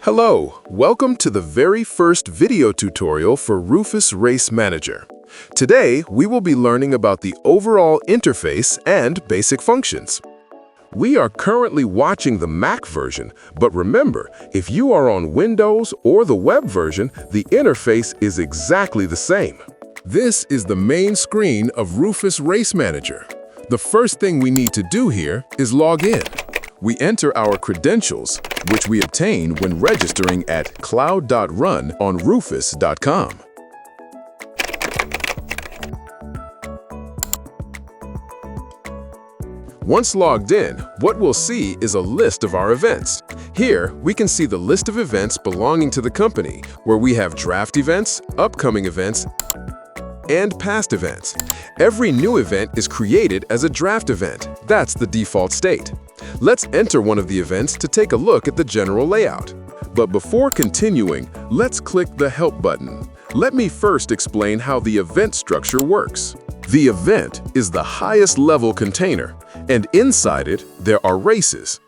Hello, welcome to the very first video tutorial for RUFUS Race Manager. Today, we will be learning about the overall interface and basic functions. We are currently watching the Mac version, but remember, if you are on Windows or the web version, the interface is exactly the same. This is the main screen of RUFUS Race Manager. The first thing we need to do here is log in. We enter our credentials, which we obtain when registering at cloud.run on rufus.com. Once logged in, what we'll see is a list of our events. Here, we can see the list of events belonging to the company, where we have draft events, upcoming events, and past events. Every new event is created as a draft event. That's the default state. Let's enter one of the events to take a look at the general layout. But before continuing, let's click the Help button. Let me first explain how the event structure works. The event is the highest level container, and inside it, there are races.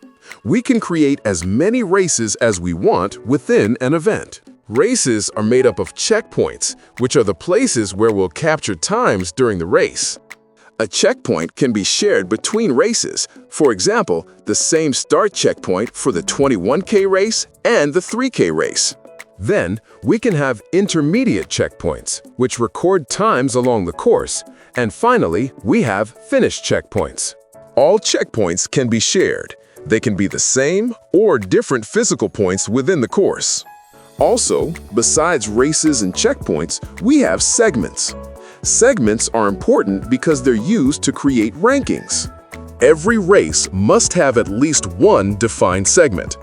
We can create as many races as we want within an event. Races are made up of checkpoints, which are the places where we'll capture times during the race. A checkpoint can be shared between races. For example, the same start checkpoint for the 21K race and the 3K race. Then, we can have intermediate checkpoints, which record times along the course. And finally, we have finish checkpoints. All checkpoints can be shared. They can be the same or different physical points within the course. Also, besides races and checkpoints, we have segments. Segments are important because they're used to create rankings. Every race must have at least one defined segment.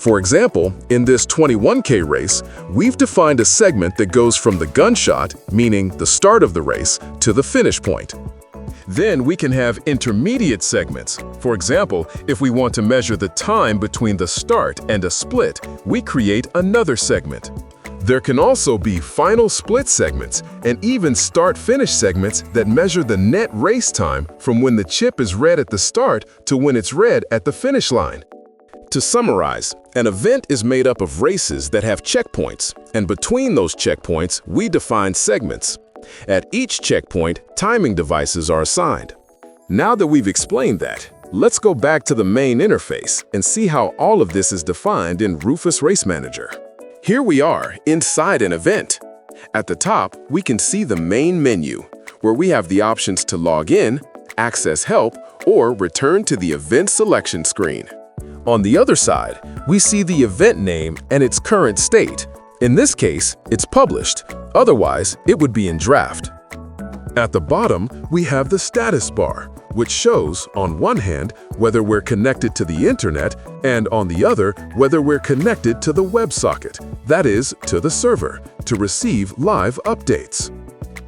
For example, in this 21K race, we've defined a segment that goes from the gunshot, meaning the start of the race, to the finish point. Then we can have intermediate segments. For example, if we want to measure the time between the start and a split, we create another segment. There can also be final split segments and even start-finish segments that measure the net race time from when the chip is read at the start to when it's read at the finish line. To summarize, an event is made up of races that have checkpoints, and between those checkpoints, we define segments. At each checkpoint, timing devices are assigned. Now that we've explained that, let's go back to the main interface and see how all of this is defined in RUFUS Race Manager. Here we are inside an event. At the top, we can see the main menu, where we have the options to log in, access help, or return to the event selection screen. On the other side, we see the event name and its current state. In this case, it's published. Otherwise, it would be in draft. At the bottom, we have the status bar, which shows, on one hand, whether we're connected to the internet, and on the other, whether we're connected to the WebSocket, that is, to the server, to receive live updates.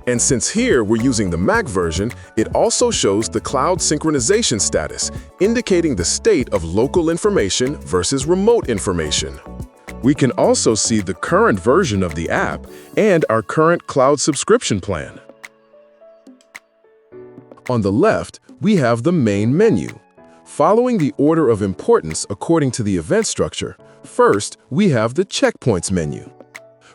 And since here we're using the Mac version, it also shows the cloud synchronization status, indicating the state of local information versus remote information. We can also see the current version of the app and our current cloud subscription plan. On the left, we have the main menu. Following the order of importance according to the event structure, first, we have the checkpoints menu.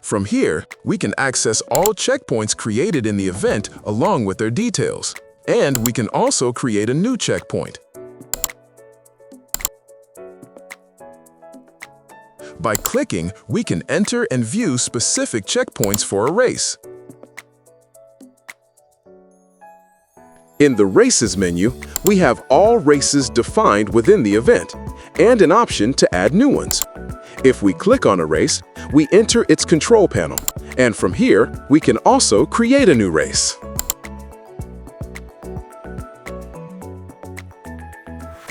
From here, we can access all checkpoints created in the event along with their details. And we can also create a new checkpoint. By clicking, we can enter and view specific checkpoints for a race. In the Races menu, we have all races defined within the event, and an option to add new ones. If we click on a race, we enter its control panel, and from here, we can also create a new race.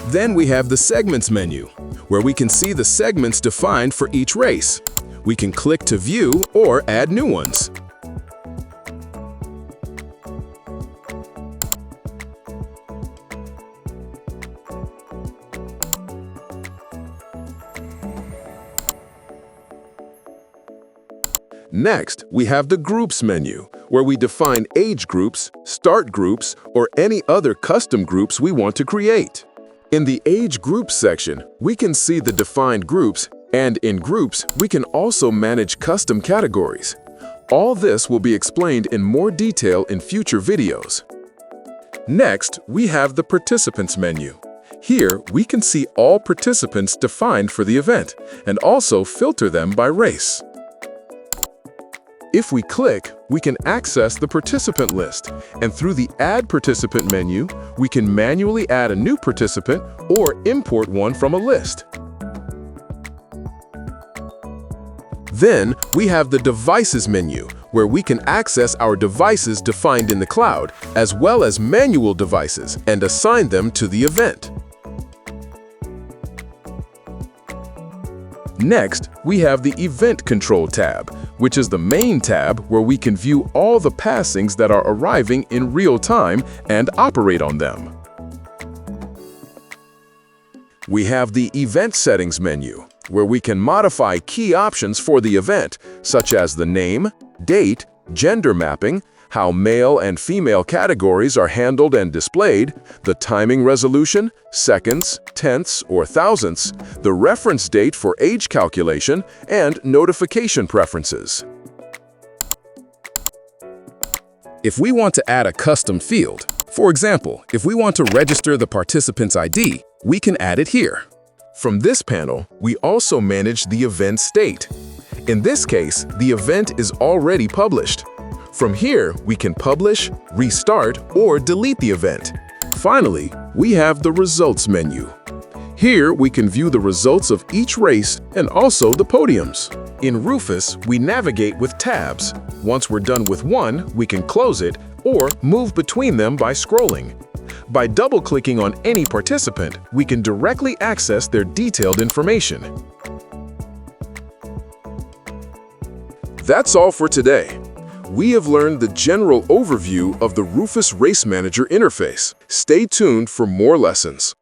Then we have the Segments menu, where we can see the segments defined for each race. We can click to view or add new ones. Next, we have the Groups menu, where we define age groups, start groups, or any other custom groups we want to create. In the Age Groups section, we can see the defined groups And in groups, we can also manage custom categories. All this will be explained in more detail in future videos. Next, we have the Participants menu. Here, we can see all participants defined for the event and also filter them by race. If we click, we can access the participant list, and through the Add Participant menu, we can manually add a new participant or import one from a list. Then, we have the Devices menu, where we can access our devices defined in the cloud, as well as manual devices, and assign them to the event. Next, we have the Event Control tab, which is the main tab where we can view all the passings that are arriving in real time and operate on them. We have the Event Settings menu, where we can modify key options for the event, such as the name, date, gender mapping, how male and female categories are handled and displayed, the timing resolution, seconds, tenths, or thousandths, the reference date for age calculation, and notification preferences. If we want to add a custom field, for example, if we want to register the participant's ID, we can add it here. From this panel, we also manage the event state. In this case, the event is already published. From here, we can publish, restart, or delete the event. Finally, we have the Results menu. Here, we can view the results of each race and also the podiums. In Rufus, we navigate with tabs. Once we're done with one, we can close it or move between them by scrolling. By double-clicking on any participant, we can directly access their detailed information. That's all for today. We have learned the general overview of the RUFUS Race Manager interface. Stay tuned for more lessons.